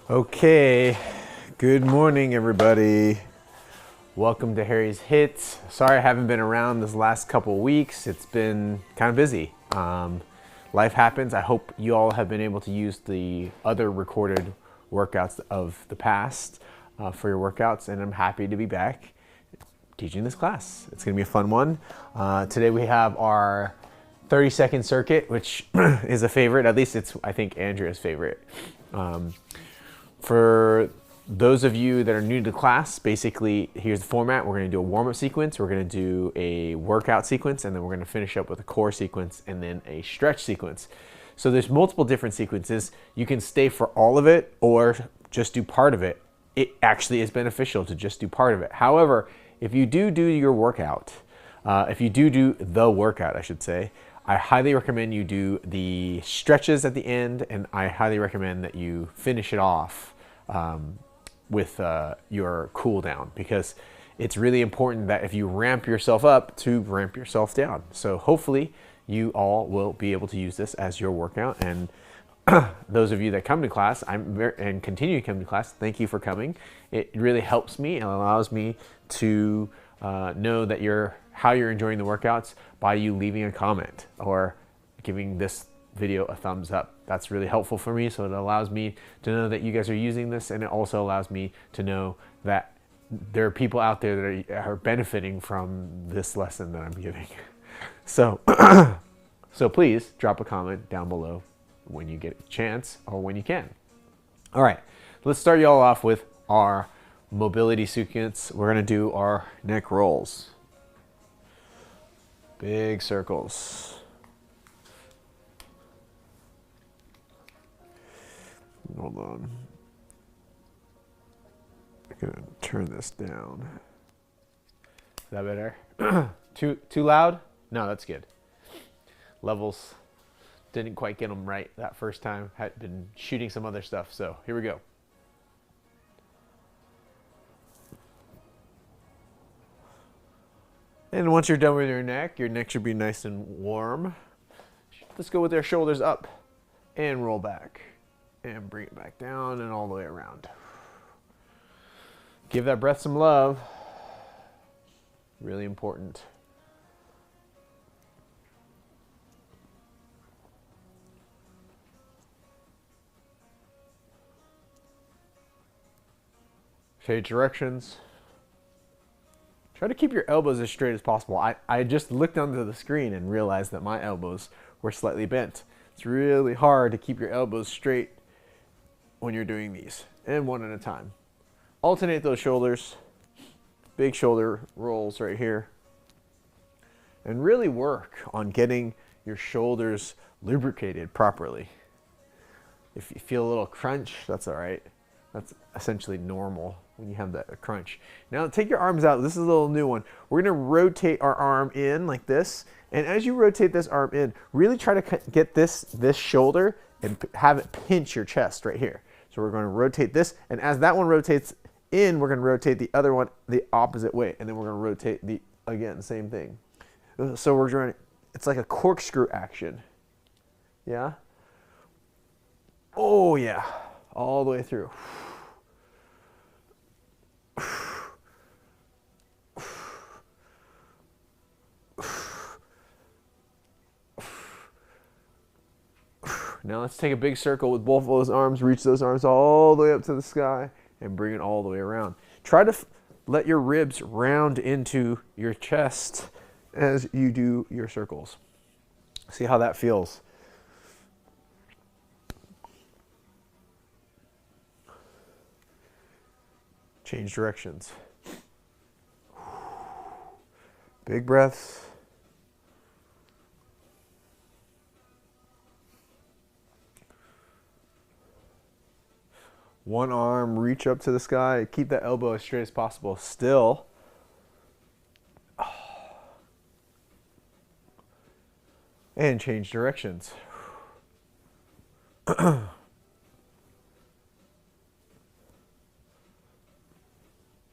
Okay, good morning, everybody. Welcome to Harry's Hits. Sorry I haven't been around this last couple of weeks. It's been kind of busy. Life happens. I hope you all have been able to use the other recorded workouts of the past for your workouts, and I'm happy to be back teaching this class. It's going to be a fun one. Today we have our 30-second circuit, which is a favorite. At least it's, I think, Andrea's favorite. For those of you that are new to the class, basically, here's the format. We're going to do a warm-up sequence, we're going to do a workout sequence, and then we're going to finish up with a core sequence and then a stretch sequence. So there's multiple different sequences. You can stay for all of it or just do part of it. It actually is beneficial to just do part of it. However, if you do your workout, if you do the workout, I should say, I highly recommend you do the stretches at the end, and I highly recommend that you finish it off with your cool down, because it's really important that if you ramp yourself up, to ramp yourself down. So hopefully you all will be able to use this as your workout. And those of you that come to class and continue to come to class, thank you for coming. It really helps me and allows me to know that how you're enjoying the workouts by you leaving a comment or giving this video a thumbs up. That's really helpful for me, so it allows me to know that you guys are using this, and it also allows me to know that there are people out there that are benefiting from this lesson that I'm giving. So, so please drop a comment down below when you get a chance or when you can. All right, let's start you all off with our mobility sequence. We're gonna do our neck rolls. Big circles. Hold on. I'm gonna turn this down. Is that better? Too loud? No, that's good. Levels didn't quite get them right that first time. Had been shooting some other stuff, so here we go. And once you're done with your neck should be nice and warm. Let's go with our shoulders up and roll back and bring it back down and all the way around. Give that breath some love. Really important. Change directions. Try to keep your elbows as straight as possible. I just looked under the screen and realized that my elbows were slightly bent. It's really hard to keep your elbows straight when you're doing these, and one at a time. Alternate those shoulders, big shoulder rolls right here, and really work on getting your shoulders lubricated properly. If you feel a little crunch, that's all right. That's essentially normal when you have that crunch. Now take your arms out. This is a little new one. We're gonna rotate our arm in like this, and as you rotate this arm in, really try to get this shoulder and have it pinch your chest right here. So we're going to rotate this, and as that one rotates in, we're going to rotate the other one the opposite way, and then we're going to rotate again, same thing. So we're trying, it's like a corkscrew action. Yeah? Oh yeah, all the way through. Now let's take a big circle with both of those arms, reach those arms all the way up to the sky, and bring it all the way around. Try to let your ribs round into your chest as you do your circles. See how that feels. Change directions. Big breaths. One arm, reach up to the sky. Keep that elbow as straight as possible. Still. And change directions.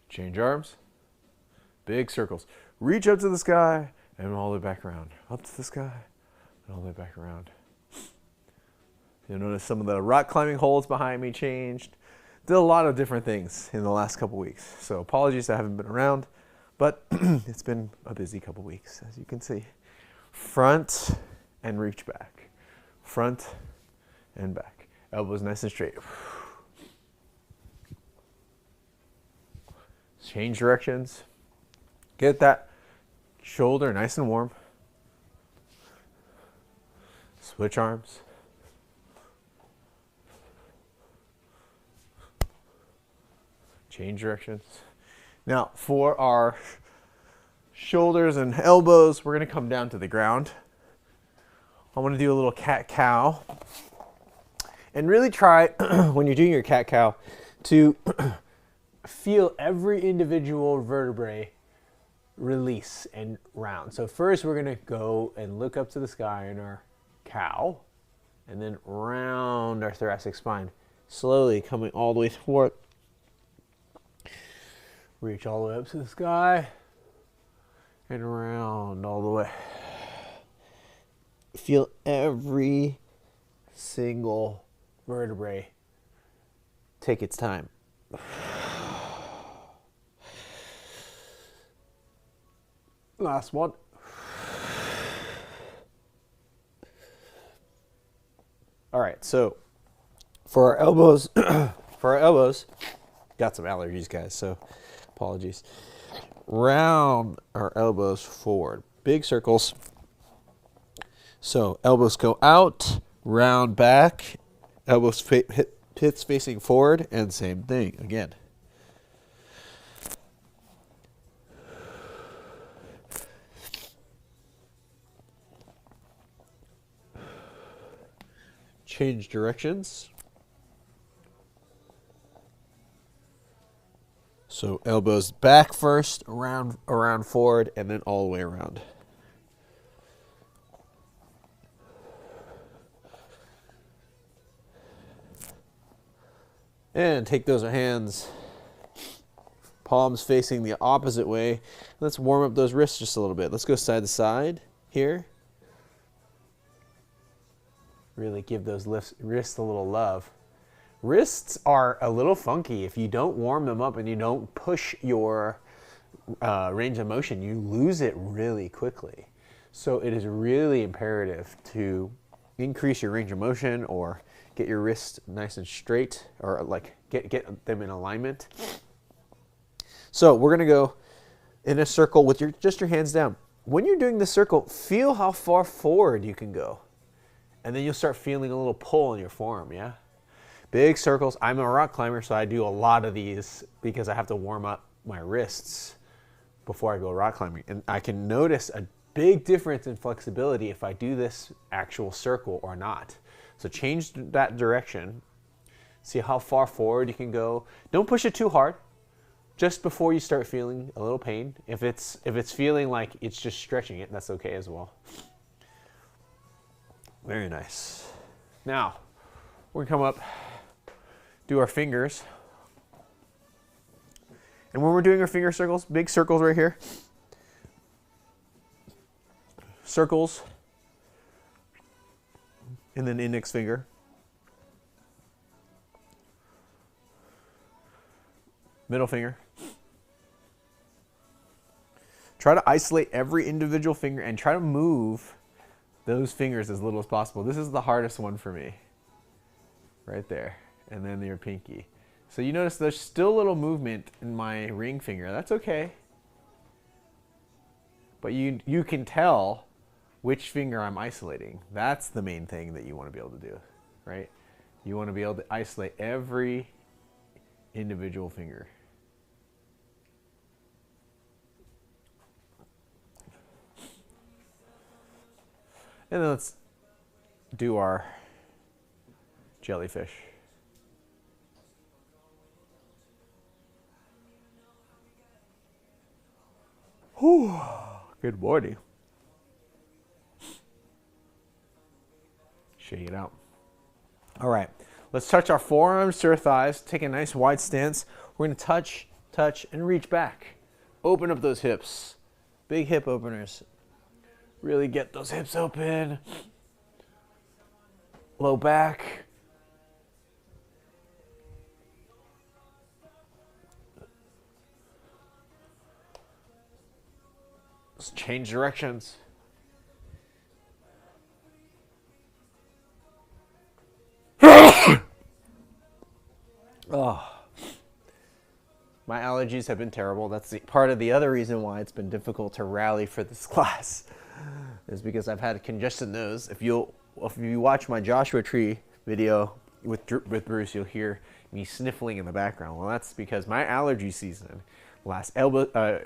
Change arms. Big circles. Reach up to the sky and all the way back around. Up to the sky and all the way back around. You'll notice some of the rock climbing holds behind me changed. Did a lot of different things in the last couple weeks. So apologies I haven't been around, but it's been a busy couple weeks, as you can see. Front and reach back. Front and back. Elbows nice and straight. Change directions. Get that shoulder nice and warm. Switch arms. Change directions. Now, for our shoulders and elbows, we're going to come down to the ground. I want to do a little cat-cow. And really try, when you're doing your cat-cow, to feel every individual vertebrae release and round. So first we're going to go and look up to the sky in our cow, and then round our thoracic spine, slowly coming all the way forward. Reach all the way up to the sky and round all the way. Feel every single vertebrae take its time. Last one. All right, so for our elbows, got some allergies, guys, so apologies. Round our elbows forward. Big circles. So elbows go out, round back, elbows hits facing forward, and same thing again. Change directions. So elbows back first, around forward, and then all the way around. And take those hands, palms facing the opposite way. Let's warm up those wrists just a little bit. Let's go side to side here. Really give those wrists a little love. Wrists are a little funky. If you don't warm them up and you don't push your range of motion, you lose it really quickly. So it is really imperative to increase your range of motion or get your wrists nice and straight, or like get them in alignment. So we're gonna go in a circle with just your hands down. When you're doing the circle, feel how far forward you can go. And then you'll start feeling a little pull in your forearm, yeah? Big circles. I'm a rock climber, so I do a lot of these because I have to warm up my wrists before I go rock climbing. And I can notice a big difference in flexibility if I do this actual circle or not. So change that direction. See how far forward you can go. Don't push it too hard. Just before you start feeling a little pain. If it's feeling like it's just stretching it, that's okay as well. Very nice. Now, we're gonna come up, do our fingers. And when we're doing our finger circles, big circles right here. Circles. And then index finger. Middle finger. Try to isolate every individual finger and try to move those fingers as little as possible. This is the hardest one for me. Right there. And then your pinky. So you notice there's still a little movement in my ring finger. That's okay. But you can tell which finger I'm isolating. That's the main thing that you want to be able to do, right? You want to be able to isolate every individual finger. And then let's do our jellyfish. Whew. Good morning. Shake it out. All right, let's touch our forearms to our thighs. Take a nice wide stance. We're going to touch, touch, and reach back. Open up those hips. Big hip openers. Really get those hips open. Low back. change directions. Oh, my allergies have been terrible. That's part of the other reason why it's been difficult to rally for this class, is because I've had a congested nose. If you watch my Joshua Tree video with Bruce, you'll hear me sniffling in the background. Well, that's because my allergy season lasts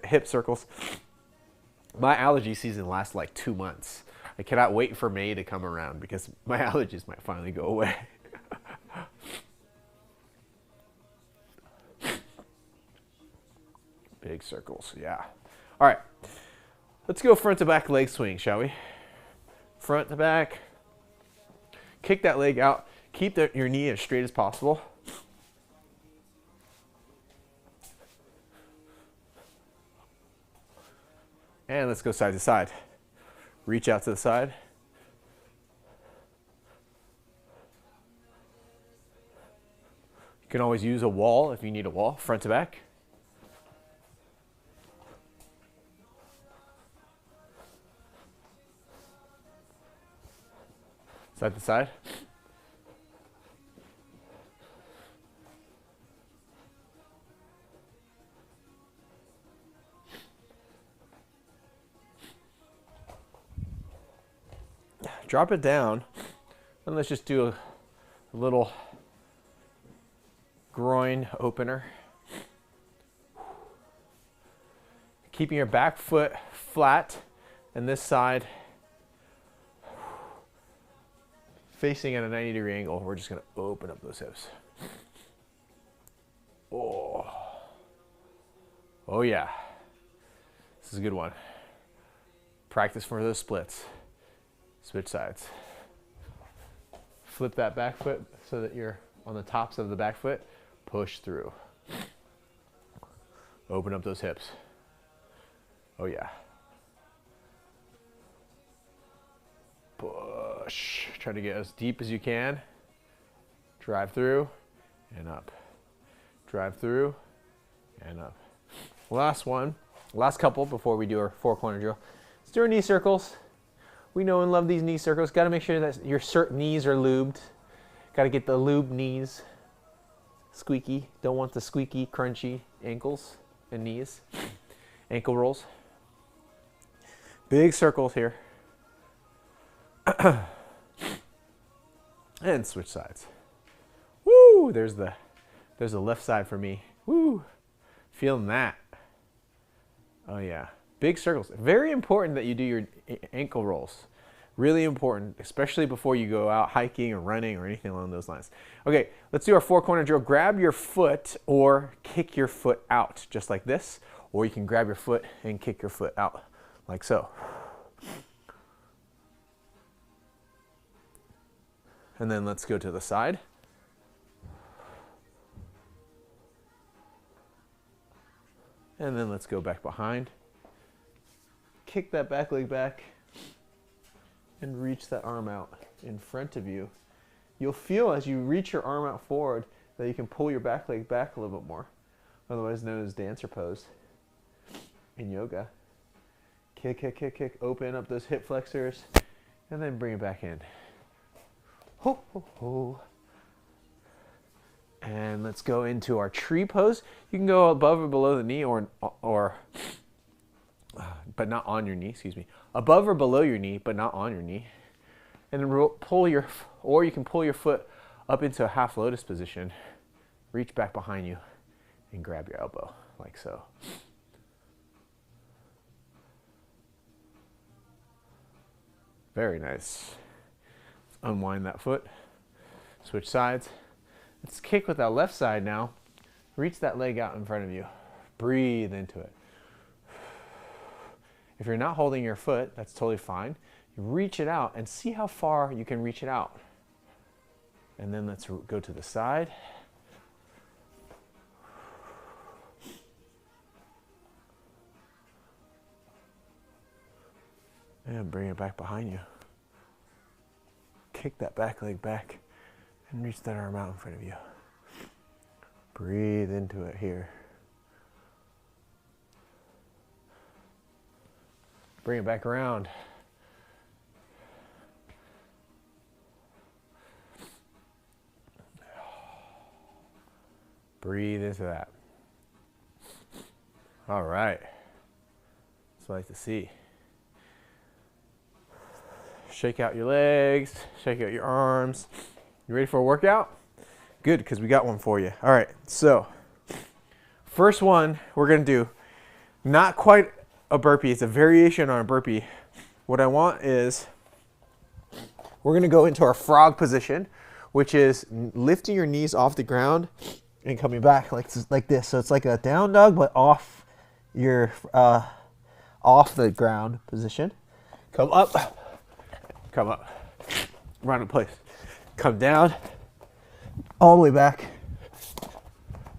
hip circles. My allergy season lasts like 2 months. I cannot wait for May to come around because my allergies might finally go away. Big circles, yeah. All right, let's go front to back leg swing, shall we? Front to back. Kick that leg out. Keep your knee as straight as possible. And let's go side to side. Reach out to the side. You can always use a wall if you need a wall, front to back. Side to side. Drop it down, and let's just do a little groin opener. Keeping your back foot flat, and this side facing at a 90-degree angle. We're just going to open up those hips. Oh. Oh yeah. This is a good one. Practice for those splits. Switch sides. Flip that back foot so that you're on the tops of the back foot. Push through. Open up those hips. Oh yeah. Push. Try to get as deep as you can. Drive through and up. Drive through and up. Last one. Last couple before we do our 4-corner drill. Let's do our knee circles. We know and love these knee circles. Got to make sure that your knees are lubed. Got to get the lubed knees. Squeaky. Don't want the squeaky, crunchy ankles and knees. Ankle rolls. Big circles here. And switch sides. Woo! There's the left side for me. Woo! Feeling that. Oh yeah. Big circles. Very important that you do your ankle rolls. Really important, especially before you go out hiking or running or anything along those lines. Okay, let's do our 4-corner drill. Grab your foot or kick your foot out, just like this. Or you can grab your foot and kick your foot out, like so. And then let's go to the side. And then let's go back behind. Kick that back leg back and reach that arm out in front of you. You'll feel as you reach your arm out forward that you can pull your back leg back a little bit more, otherwise known as dancer pose in yoga. Kick, kick, kick, kick. Open up those hip flexors and then bring it back in. Ho, ho, ho. And let's go into our tree pose. You can go above or below the knee but not on your knee, excuse me. Above or below your knee, but not on your knee. And then you can pull your foot up into a half lotus position. Reach back behind you and grab your elbow, like so. Very nice. Let's unwind that foot. Switch sides. Let's kick with that left side now. Reach that leg out in front of you. Breathe into it. If you're not holding your foot, that's totally fine. You reach it out and see how far you can reach it out. And then let's go to the side. And bring it back behind you. Kick that back leg back and reach that arm out in front of you. Breathe into it here. Bring it back around. Breathe into that. All right. That's what I like to see. Shake out your legs, shake out your arms. You ready for a workout? Good, because we got one for you. All right, so first one we're gonna do, not quite a burpee, it's a variation on a burpee. What I want is, we're gonna go into our frog position, which is lifting your knees off the ground and coming back like this. So it's like a down dog, but off your, off the ground position. Come up. Come up, run in place, come down, all the way back,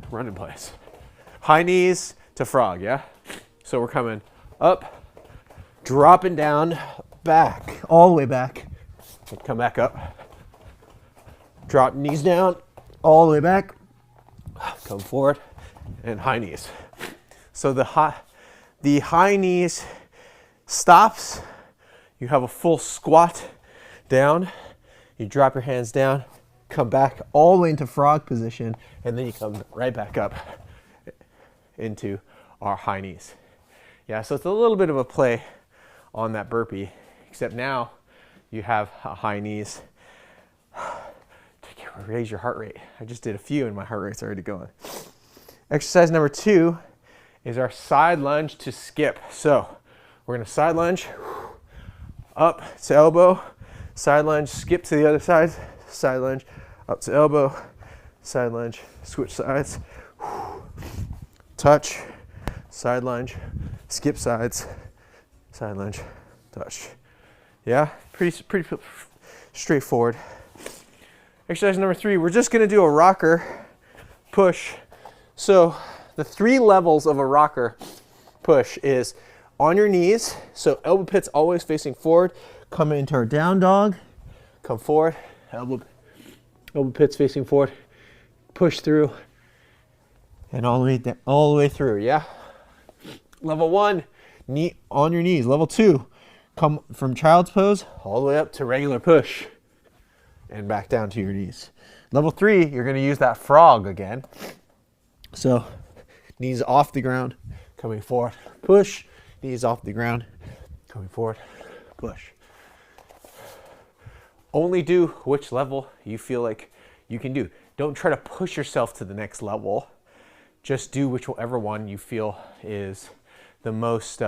run in place. High knees to frog, yeah? So we're coming up, dropping down, back, all the way back, come back up, drop knees down, all the way back, come forward, and high knees. So the high knees stops. You have a full squat down, you drop your hands down, come back all the way into frog position, and then you come right back up into our high knees. Yeah, so it's a little bit of a play on that burpee, except now you have high knees. Raise your heart rate. I just did a few and my heart rate's already going. Exercise number 2 is our side lunge to skip. So we're gonna side lunge, up to elbow, side lunge, skip to the other side, side lunge, up to elbow, side lunge, switch sides, touch, side lunge, skip sides, side lunge, touch. Yeah, pretty straightforward. Exercise number 3, we're just gonna do a rocker push. So the 3 levels of a rocker push is on your knees, so elbow pits always facing forward, come into our down dog, come forward, elbow pits facing forward, push through, and all the way down, all the way through, yeah? Level 1, knee on your knees. Level 2, come from child's pose all the way up to regular push and back down to your knees. Level 3, you're gonna use that frog again. So knees off the ground, coming forward, push, knees off the ground, coming forward, push. Only do which level you feel like you can do. Don't try to push yourself to the next level. Just do whichever one you feel is the most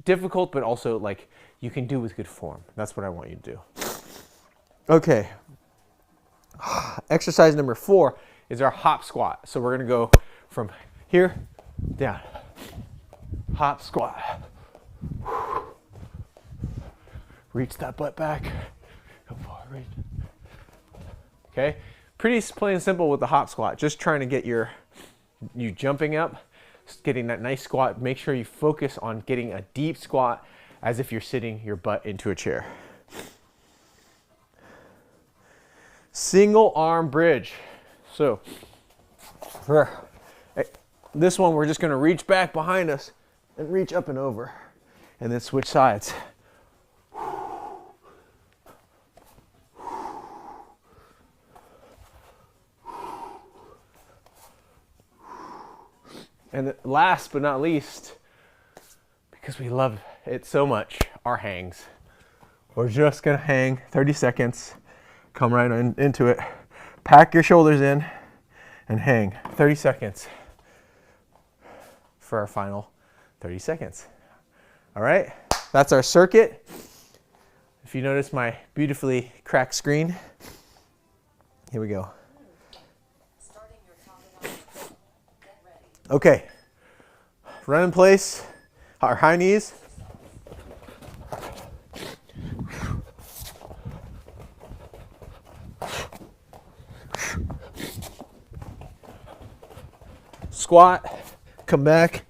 difficult, but also like you can do with good form. That's what I want you to do. Okay. Exercise number 4 is our hop squat. So we're gonna go from here down, hop squat. Reach that butt back. Come forward, reach. Okay, pretty plain and simple with the hop squat. Just trying to get you jumping up, getting that nice squat. Make sure you focus on getting a deep squat as if you're sitting your butt into a chair. Single arm bridge. So for this one, we're just gonna reach back behind us and reach up and over, and then switch sides. And last but not least, because we love it so much, our hangs. We're just gonna hang 30 seconds, come right into it, pack your shoulders in, and hang 30 seconds for our final 30 seconds. All right, that's our circuit. If you notice my beautifully cracked screen, here we go. Okay, run in place, our high knees. Squat, come back.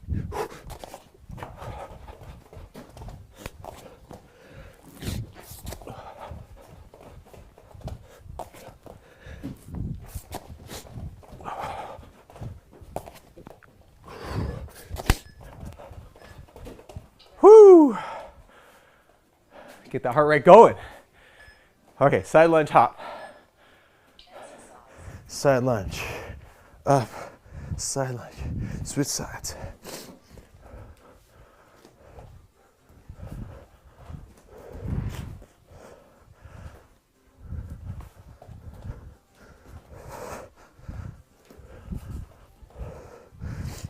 Get that heart rate going. Okay, side lunge hop. Side lunge. Up. Side lunge. Switch sides.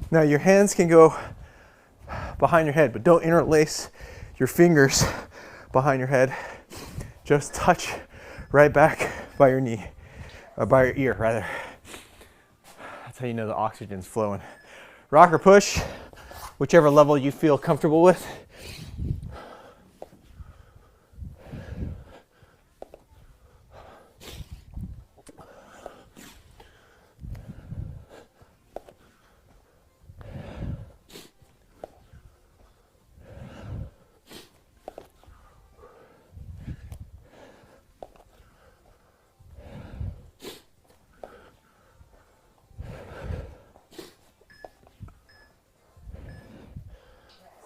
Now your hands can go behind your head, but don't interlace your fingers behind your head. Just touch right back by your knee, or by your ear rather. That's how you know the oxygen's flowing. Rock or push, whichever level you feel comfortable with.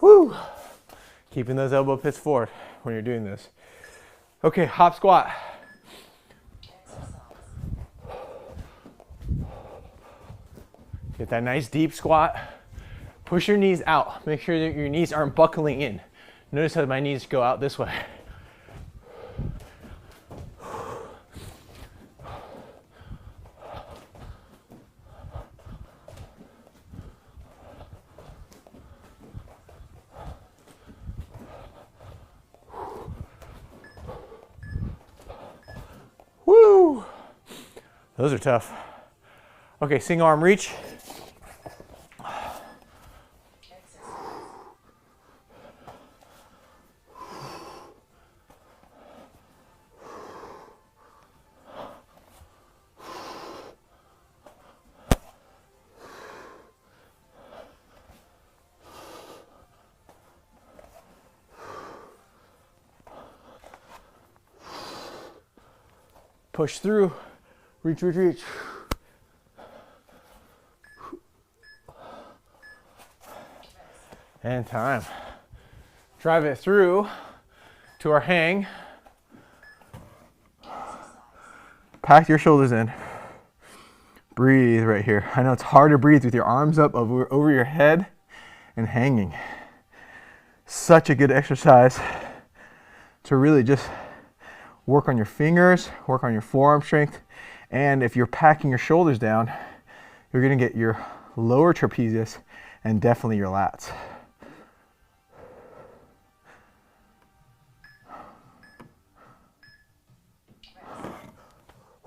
Woo! Keeping those elbow pits forward when you're doing this. Okay, hop squat. Get that nice deep squat. Push your knees out. Make sure that your knees aren't buckling in. Notice how my knees go out this way. Woo! Those are tough. Okay, single arm reach. Push through, reach, reach, reach. And time. Drive it through to our hang. Pack your shoulders in. Breathe right here. I know it's hard to breathe with your arms up over your head and hanging. Such a good exercise to really just work on your fingers, work on your forearm strength, and if you're packing your shoulders down, you're gonna get your lower trapezius and definitely your lats.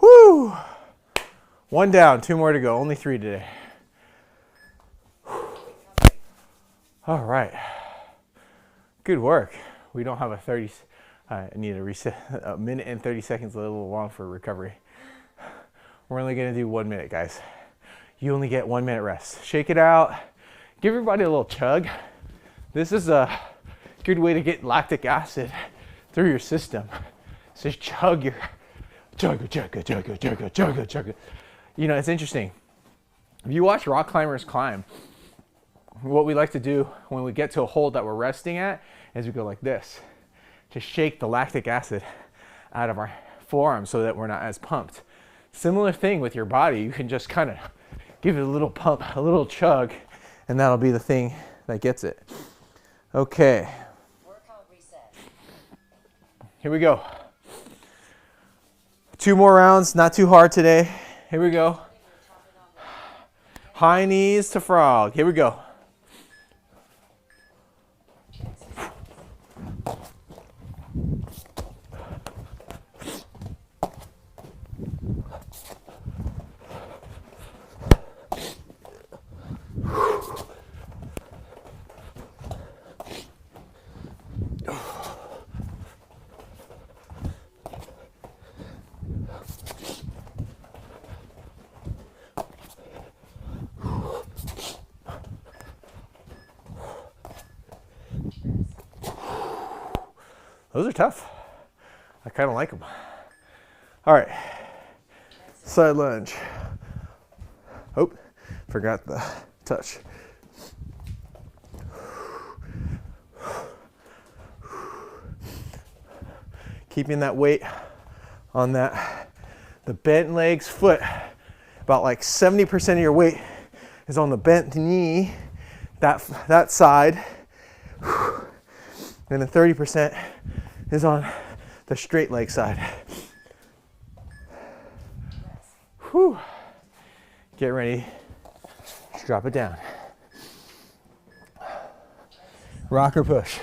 Woo! One down, 2 more to go, only 3 today. All right, good work. We don't have a 30, I need a reset. A minute and 30 seconds, a little long for recovery. We're only gonna do 1 minute, guys. You only get 1 minute rest. Shake it out. Give your body a little chug. This is a good way to get lactic acid through your system. So just chug your, chug. You know, it's interesting. If you watch rock climbers climb, what we like to do when we get to a hold that we're resting at is we go like this. To shake the lactic acid out of our forearms so that we're not as pumped. Similar thing with your body. You can just kind of give it a little pump, a little chug, and that'll be the thing that gets it. Okay. Workout reset. Here we go. 2 more rounds, not too hard today. Here we go. High knees to frog. Here we go. Those are tough. I kind of like them. All right, side lunge. Oh, forgot the touch. Keeping that weight on the bent legs, foot. About like 70% of your weight is on the bent knee, that side. And then 30% is on the straight leg side. Whew. Get ready. Just drop it down. Rock or push.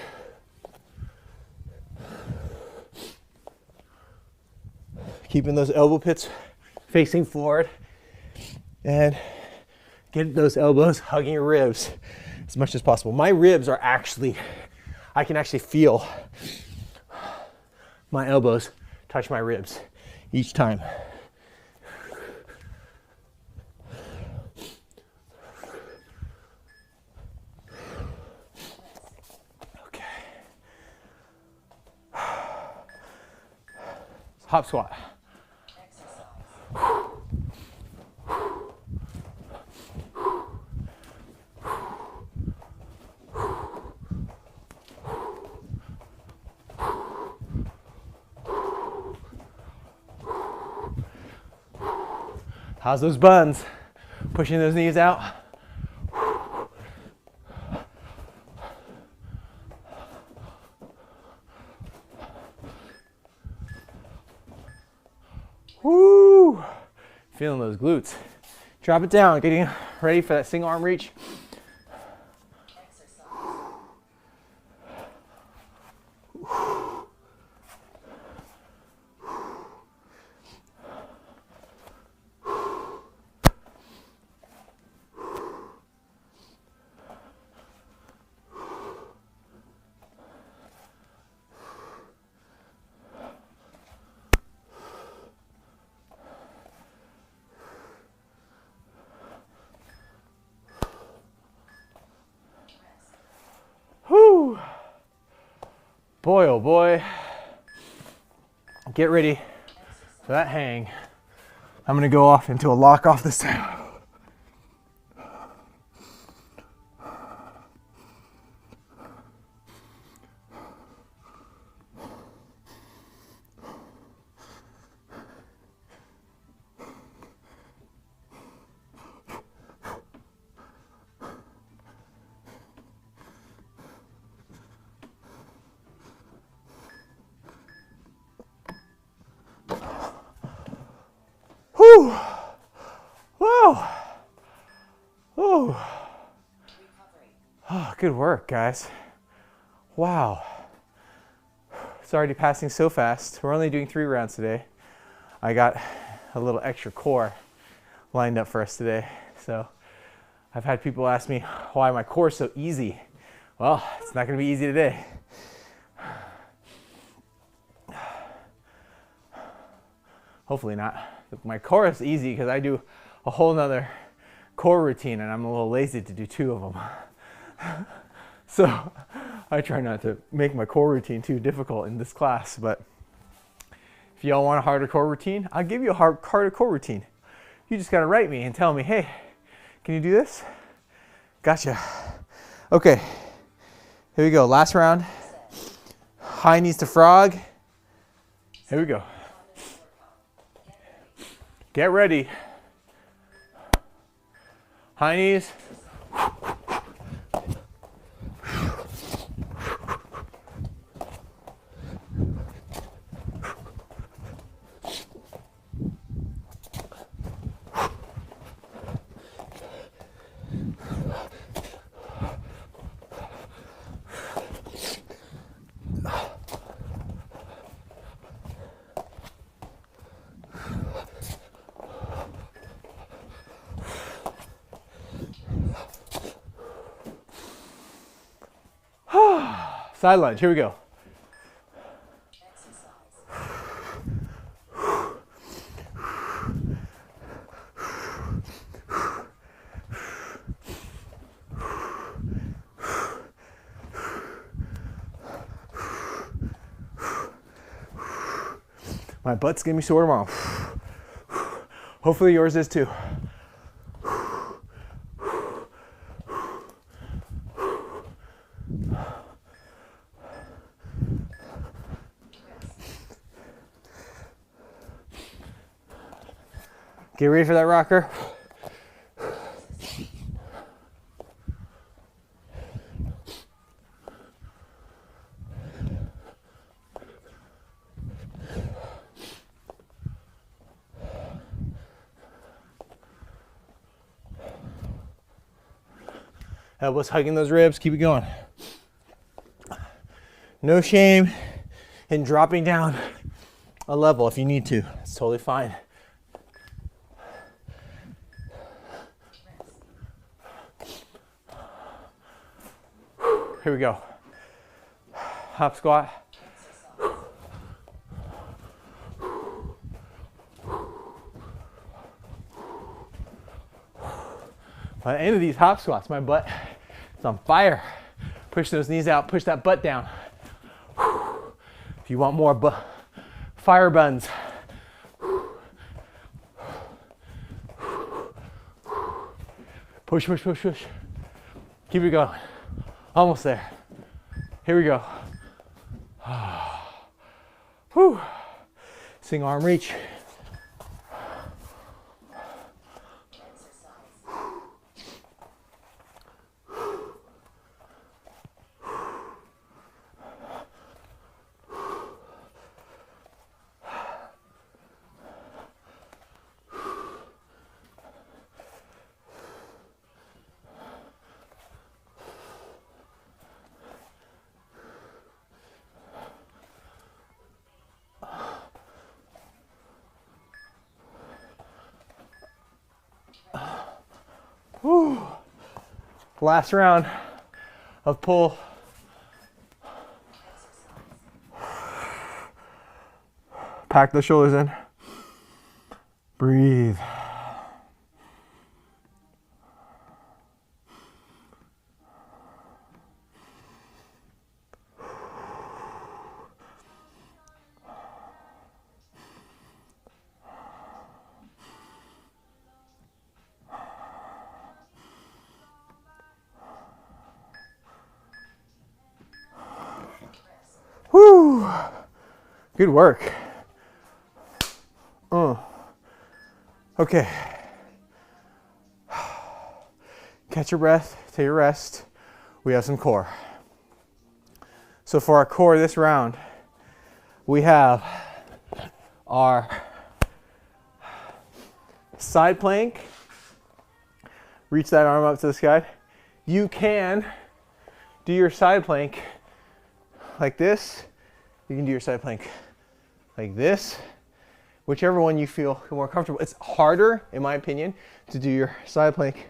Keeping those elbow pits facing forward and get those elbows hugging your ribs as much as possible. My ribs are actually, I can actually feel my elbows touch my ribs each time. Hop squat. How's those buns? Pushing those knees out. Woo! Feeling those glutes. Drop it down, getting ready for that single arm reach. Whew. Boy, oh boy. Get ready for that hang. I'm gonna go off into a lock off this time. Whew. Whoa. Whew. Oh, good work, guys. Wow. It's already passing so fast. We're only doing 3 rounds today. I got a little extra core lined up for us today. So I've had people ask me why my core is so easy. Well, it's not going to be easy today. Hopefully not. My core is easy because I do a whole nother core routine and I'm a little lazy to do 2 of them. So I try not to make my core routine too difficult in this class, but if y'all want a harder core routine, I'll give you a harder core routine. You just gotta write me and tell me, hey, can you do this? Gotcha. Okay, here we go, last round. High knees to frog. Here we go. Get ready. High knees. Side lunge, here we go. My butt's gonna be sore tomorrow. Hopefully yours is too. Get ready for that rocker. Elbows hugging those ribs. Keep it going. No shame in dropping down a level if you need to. It's totally fine. Here we go. Hop squat. By the end of these hop squats, my butt is on fire. Push those knees out, push that butt down. If you want more fire buns. Push, push, push, push. Keep it going. Almost there. Here we go. Whew. Sing arm reach. Whew. Last round of pull. Pack the shoulders in. Breathe. Whew. Good work. Okay. Catch your breath, take your rest. We have some core. So for our core this round, we have our side plank. Reach that arm up to the sky. You can do your side plank like this. You can do your side plank like this. Whichever one you feel more comfortable. It's harder, in my opinion, to do your side plank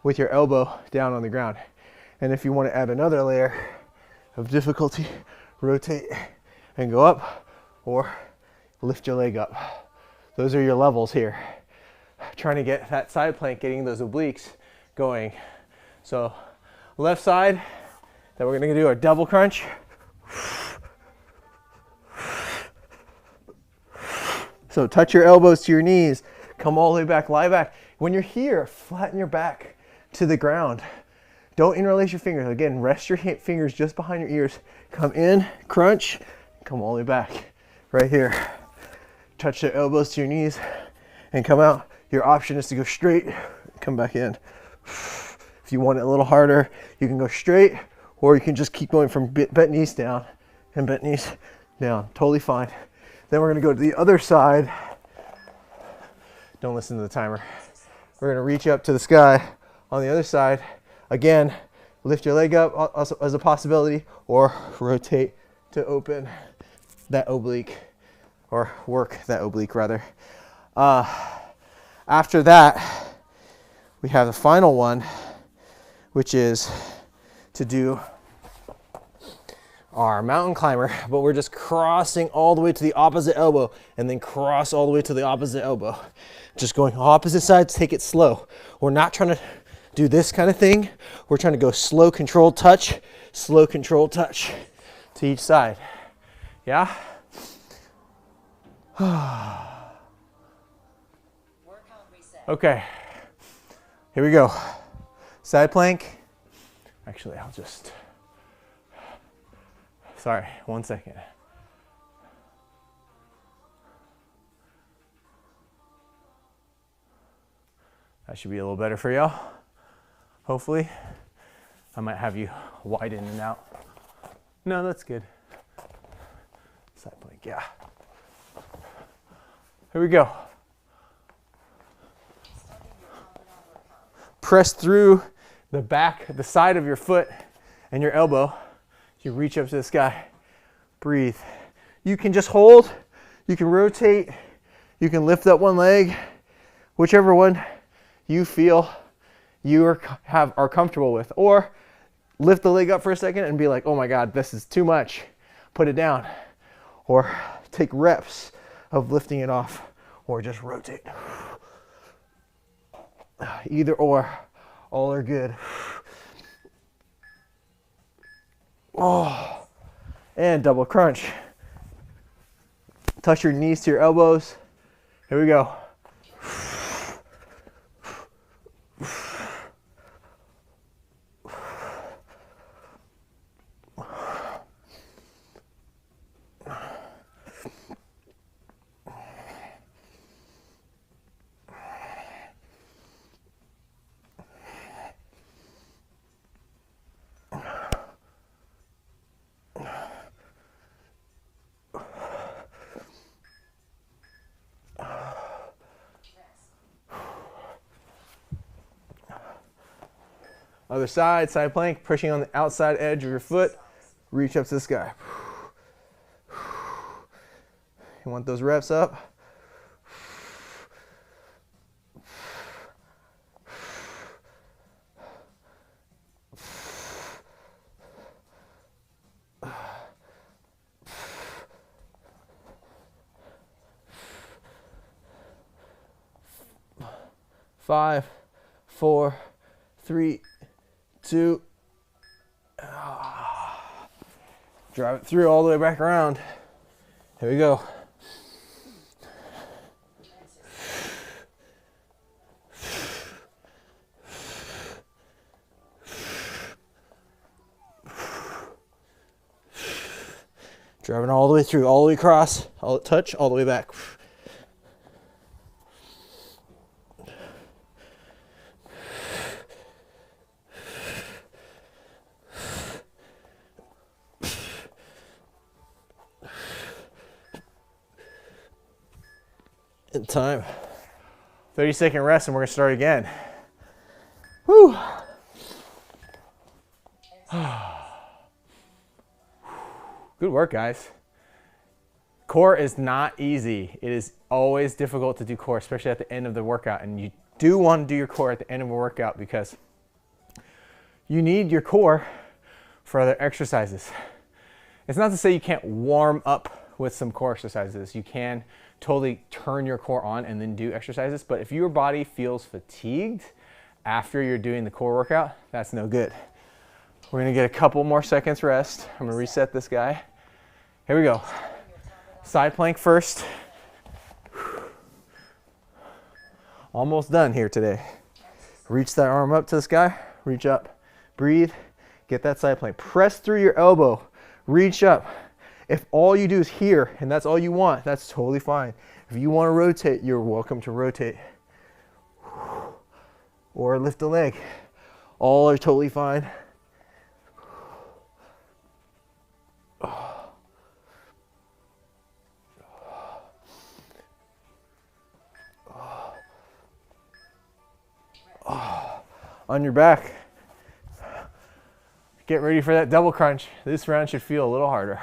with your elbow down on the ground. And if you want to add another layer of difficulty, rotate and go up or lift your leg up. Those are your levels here. Trying to get that side plank, getting those obliques going. So left side, that we're gonna do our double crunch. So touch your elbows to your knees, come all the way back, lie back. When you're here, flatten your back to the ground. Don't interlace your fingers. Again, rest your fingers just behind your ears. Come in, crunch, come all the way back. Right here. Touch the elbows to your knees and come out. Your option is to go straight, come back in. If you want it a little harder, you can go straight, or you can just keep going from bent knees down and bent knees down. Totally fine. Then we're gonna go to the other side. Don't listen to the timer. We're gonna reach up to the sky on the other side. Again, lift your leg up also as a possibility, or rotate to open that oblique, or work that oblique rather. After that, we have the final one, which is to do our mountain climber, but we're just crossing all the way to the opposite elbow and then cross all the way to the opposite elbow. Just going opposite sides, take it slow. We're not trying to do this kind of thing. We're trying to go slow, controlled touch to each side. Yeah? Okay, here we go. Side plank. Actually, I'll just, sorry, 1 second. That should be a little better for y'all. Hopefully. I might have you widen and out. No, that's good. Side plank, yeah. Here we go. Press through the back, the side of your foot and your elbow. You reach up to the sky. Breathe. You can just hold. You can rotate. You can lift up one leg. Whichever one you feel you are comfortable with. Or lift the leg up for a second and be like, oh my God, this is too much. Put it down. Or take reps of lifting it off. Or just rotate. Either or. All are good. Oh. And double crunch. Touch your knees to your elbows. Here we go. Other side, side plank, pushing on the outside edge of your foot. Reach up to the sky. You want those reps up? Five, 4, 3, 2. Drive it through all the way back around. Here we go. Driving all the way through, all the way across, all touch, all the way back. In time. 30-second rest and we're gonna start again. Whew. Good work, guys. Core is not easy. It is always difficult to do core, especially at the end of the workout. And you do want to do your core at the end of a workout because you need your core for other exercises. It's not to say you can't warm up with some core exercises. You can totally turn your core on and then do exercises. But if your body feels fatigued after you're doing the core workout, that's no good. We're gonna get a couple more seconds rest. I'm gonna reset this guy. Here we go. Side plank first. Almost done here today. Reach that arm up to the sky. Reach up. Breathe. Get that side plank. Press through your elbow. Reach up. If all you do is here and that's all you want, that's totally fine. If you want to rotate, you're welcome to rotate. Or lift the leg. All are totally fine. On your back. Get ready for that double crunch. This round should feel a little harder.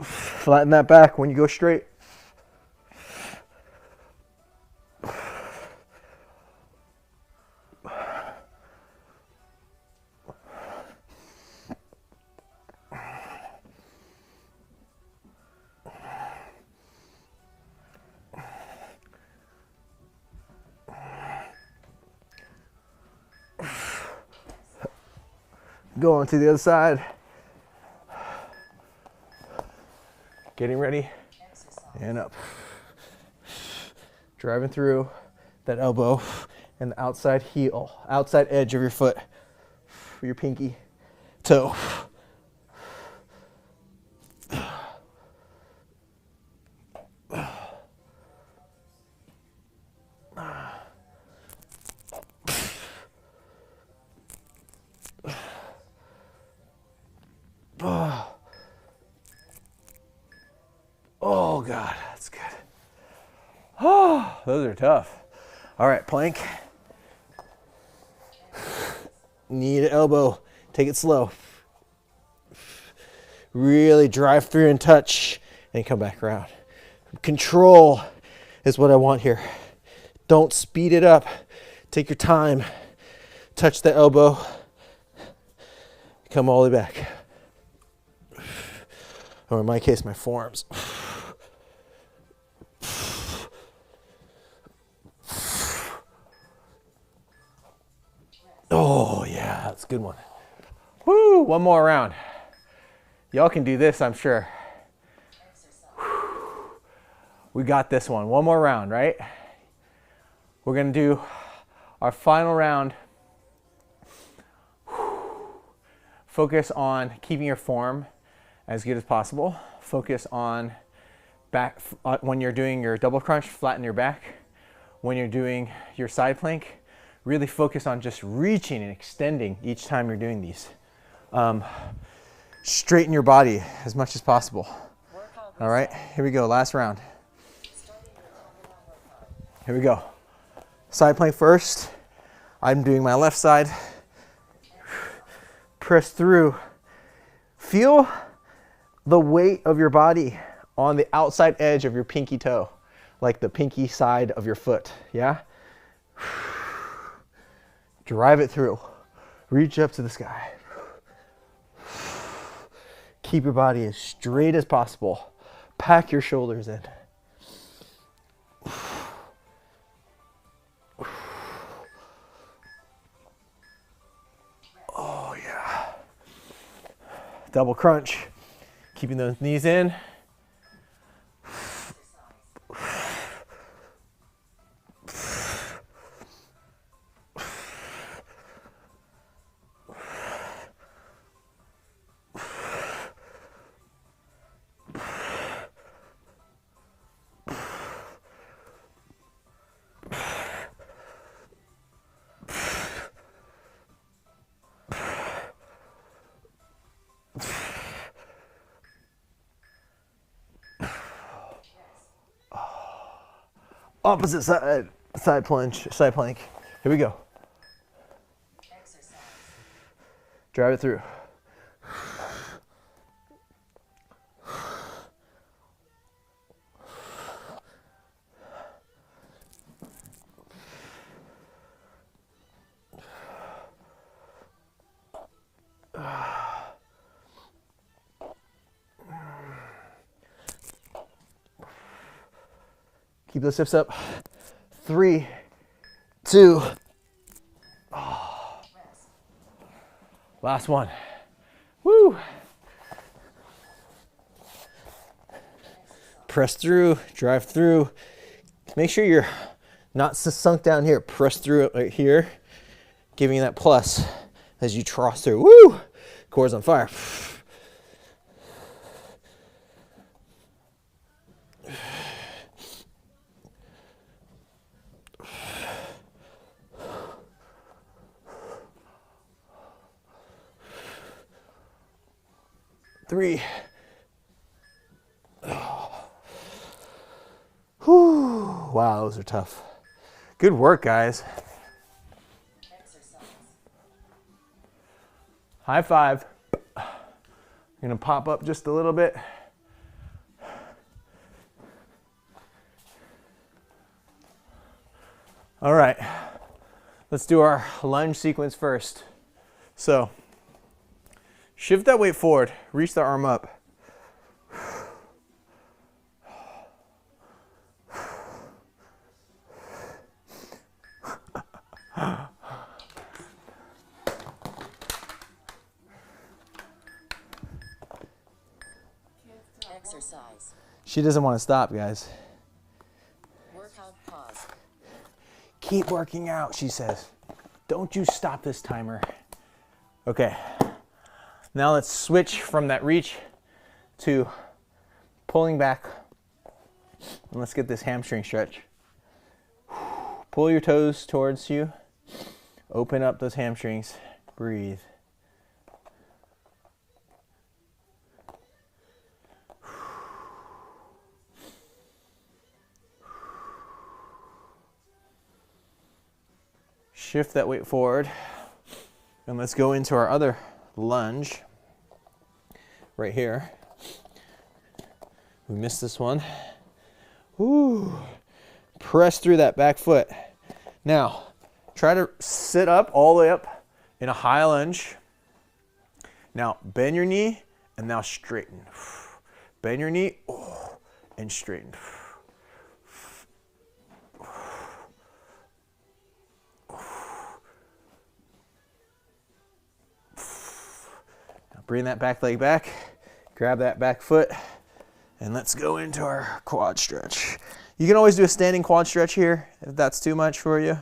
Flatten that back when you go straight. Going to the other side. Getting ready and up. Driving through that elbow and the outside heel, outside edge of your foot, your pinky toe. Oh God, that's good. Oh, those are tough. All right, plank. Knee to elbow. Take it slow. Really drive through and touch and come back around. Control is what I want here. Don't speed it up. Take your time. Touch the elbow. Come all the way back. Or in my case, my forearms. Oh, yeah, that's a good one. Woo, one more round. Y'all can do this, I'm sure. We got this one. One more round, right? We're going to do our final round. Focus on keeping your form as good as possible. Focus on back when you're doing your double crunch, flatten your back. When you're doing your side plank, really focus on just reaching and extending each time you're doing these. Straighten your body as much as possible. All right, here we go, last round. Here we go. Side plank first. I'm doing my left side. Press through. Feel the weight of your body on the outside edge of your pinky toe, like the pinky side of your foot, yeah? Drive it through. Reach up to the sky. Keep your body as straight as possible. Pack your shoulders in. Oh yeah. Double crunch. Keeping those knees in. Opposite side, side plunge, side plank. Here we go. Exercise. Drive it through. Keep those hips up. 3, 2. Oh. Last one. Woo. Press through, drive through. Make sure you're not sunk down here. Press through it right here, giving you that plus as you cross through. Woo! Core's on fire. Three. Oh. Whew. Wow, those are tough. Good work, guys. Exercise. High five. I'm gonna pop up just a little bit. All right, let's do our lunge sequence first. So, shift that weight forward, reach the arm up. Exercise. She doesn't want to stop, guys. Workout pause. Keep working out, she says. Don't you stop this timer. Okay, now let's switch from that reach to pulling back. And let's get this hamstring stretch. Pull your toes towards you. Open up those hamstrings. Breathe. shift that weight forward. And let's go into our other lunge right here. We missed this one. Woo. Press through that back foot. Now, try to sit up all the way up in a high lunge. Now, bend your knee and now straighten. Bend your knee and straighten. Now, bring that back leg back. Grab that back foot. And let's go into our quad stretch. You can always do a standing quad stretch here if that's too much for you,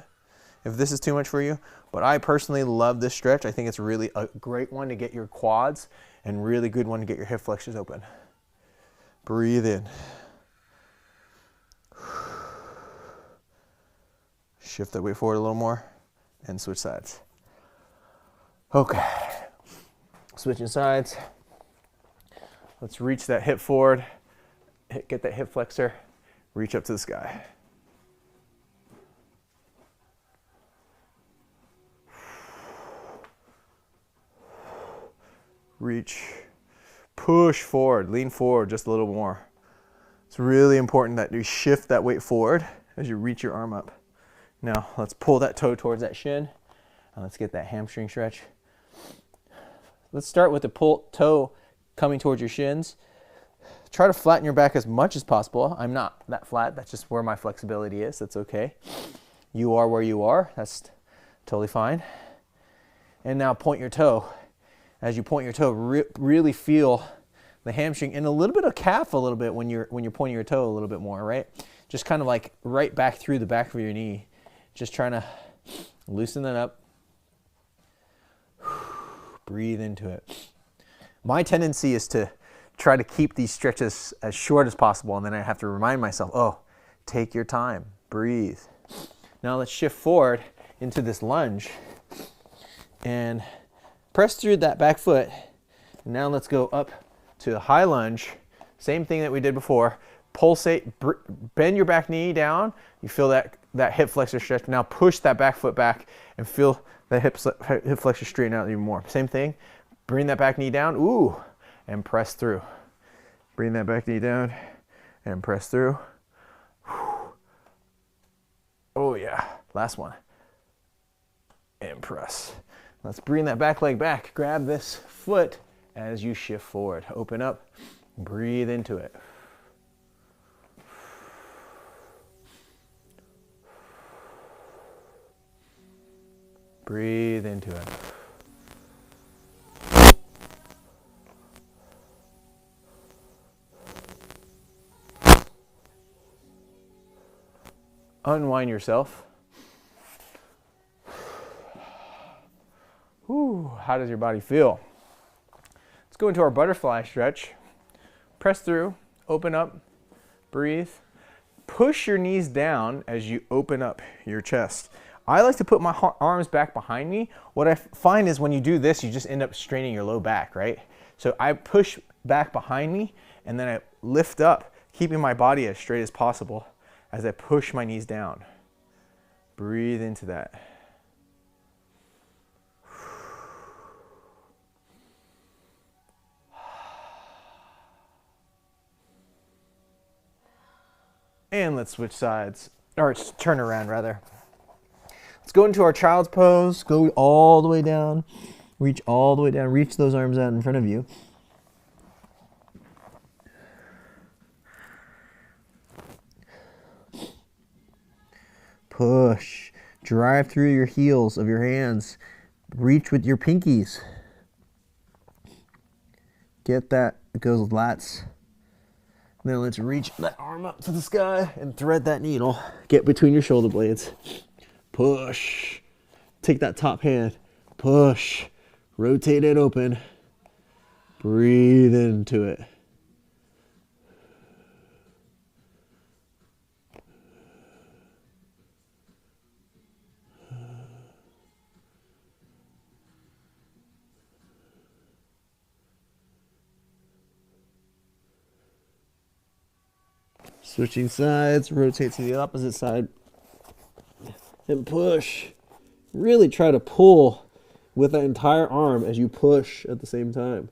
if this is too much for you. But I personally love this stretch. I think it's really a great one to get your quads and really good one to get your hip flexors open. Breathe in. Shift that weight forward a little more and switch sides. Okay, switching sides. Let's reach that hip forward. Get that hip flexor, reach up to the sky. Reach, push forward, lean forward just a little more. It's really important that you shift that weight forward as you reach your arm up. Now let's pull that toe towards that shin and let's get that hamstring stretch. Let's start with the toe coming towards your shins. Try to flatten your back as much as possible. I'm not that flat. That's just where my flexibility is. That's okay. You are where you are. That's totally fine. And now point your toe. As you point your toe, really feel the hamstring and a little bit of calf a little bit when you're pointing your toe a little bit more, right? Just kind of like right back through the back of your knee. Just trying to loosen that up. Breathe into it. My tendency is to try to keep these stretches as short as possible, and then I have to remind myself, oh, take your time, breathe. Now let's shift forward into this lunge and press through that back foot. And now let's go up to a high lunge. Same thing that we did before. Pulsate, bend your back knee down. You feel that hip flexor stretch. Now push that back foot back and feel that hip flexor straighten out even more. Same thing. Bring that back knee down. Ooh. And press through. Bring that back knee down and press through. Oh yeah, last one. And press. Let's bring that back leg back. Grab this foot as you shift forward. Open up, breathe into it. Breathe into it. Unwind yourself. Whew, how does your body feel? Let's go into our butterfly stretch. Press through, open up, breathe. Push your knees down as you open up your chest. I like to put my arms back behind me. What I find is when you do this, you just end up straining your low back, right? So I push back behind me and then I lift up, keeping my body as straight as possible as I push my knees down. Breathe into that. And let's switch sides, or turn around rather. Let's go into our child's pose. Go all the way down. Reach all the way down. Reach those arms out in front of you. Push. Drive through your heels of your hands. Reach with your pinkies. Get that. It goes lats. Now let's reach that arm up to the sky and thread that needle. Get between your shoulder blades. Push. Take that top hand. Push. Rotate it open. Breathe into it. Switching sides, rotate to the opposite side, and push, Really try to pull with that entire arm as you push at the same time.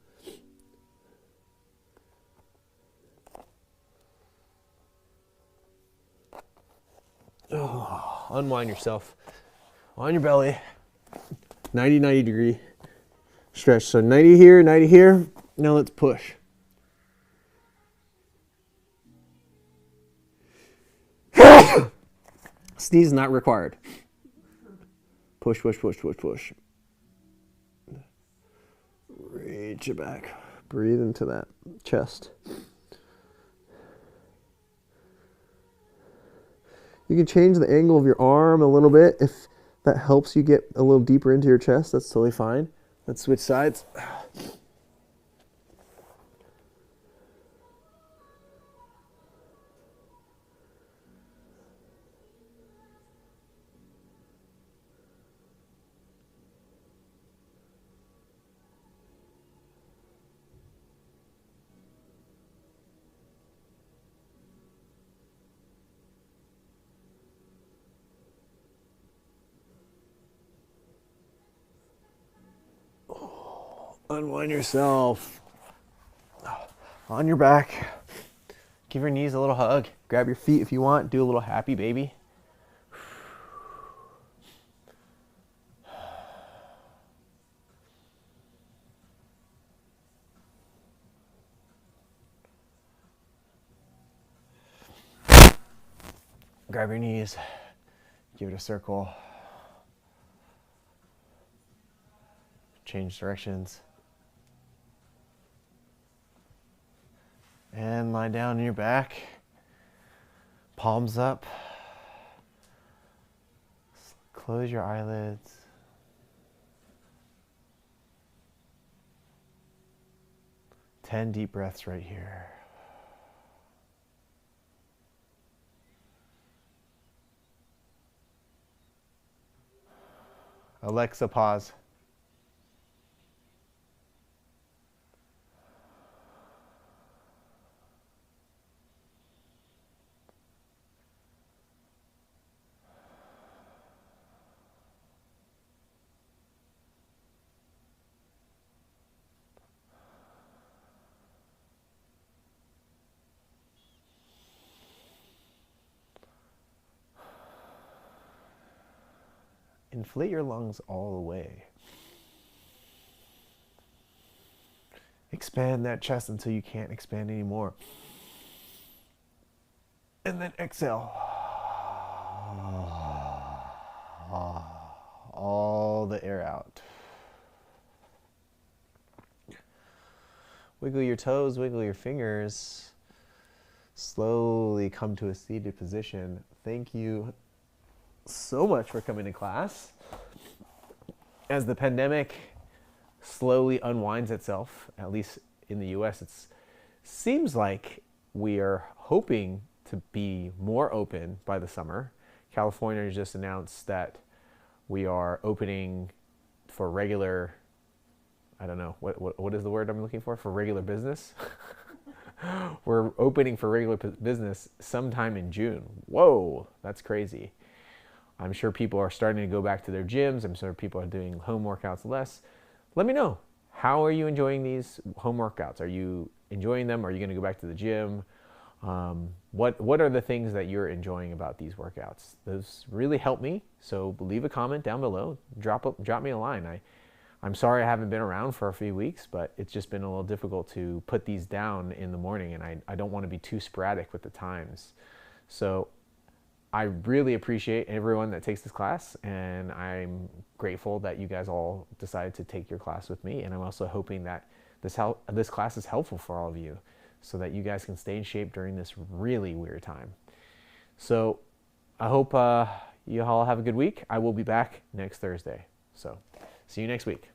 Oh, unwind yourself on your belly. 90 degree stretch. So 90 here, 90 here. Now let's push. Sneeze not required. Push, push, push, push, push. Reach it back. Breathe into that chest. You can change the angle of your arm a little bit if that helps you get a little deeper into your chest. That's totally fine. Let's switch sides. Unwind yourself. On your back. Give your knees a little hug. Grab your feet if you want. Do a little happy baby. Grab your knees. Give it a circle. Change directions. And lie down on your back. Palms up. Close your eyelids. Ten deep breaths right here. Alexa, pause. Inflate your lungs all the way. Expand that chest until you can't expand anymore. And then exhale. All the air out. Wiggle your toes, wiggle your fingers. Slowly come to a seated position. Thank you so much for coming to class. As the pandemic slowly unwinds itself, at least in the US, it seems like we are hoping to be more open by the summer. California just announced that we are opening for regular, I don't know, what is the word I'm looking for regular business? We're opening for regular business sometime in June. Whoa, that's crazy. I'm sure people are starting to go back to their gyms. I'm sure people are doing home workouts less. Let me know. How are you enjoying these home workouts? Are you enjoying them? Are you going to go back to the gym? What are the things that you're enjoying about these workouts? Those really help me. So leave a comment down below. Drop me a line. I'm sorry I haven't been around for a few weeks, but it's just been a little difficult to put these down in the morning, and I don't want to be too sporadic with the times. So I really appreciate everyone that takes this class, and I'm grateful that you guys all decided to take your class with me. And I'm also hoping that this class is helpful for all of you so that you guys can stay in shape during this really weird time. So I hope you all have a good week. I will be back next Thursday. So see you next week.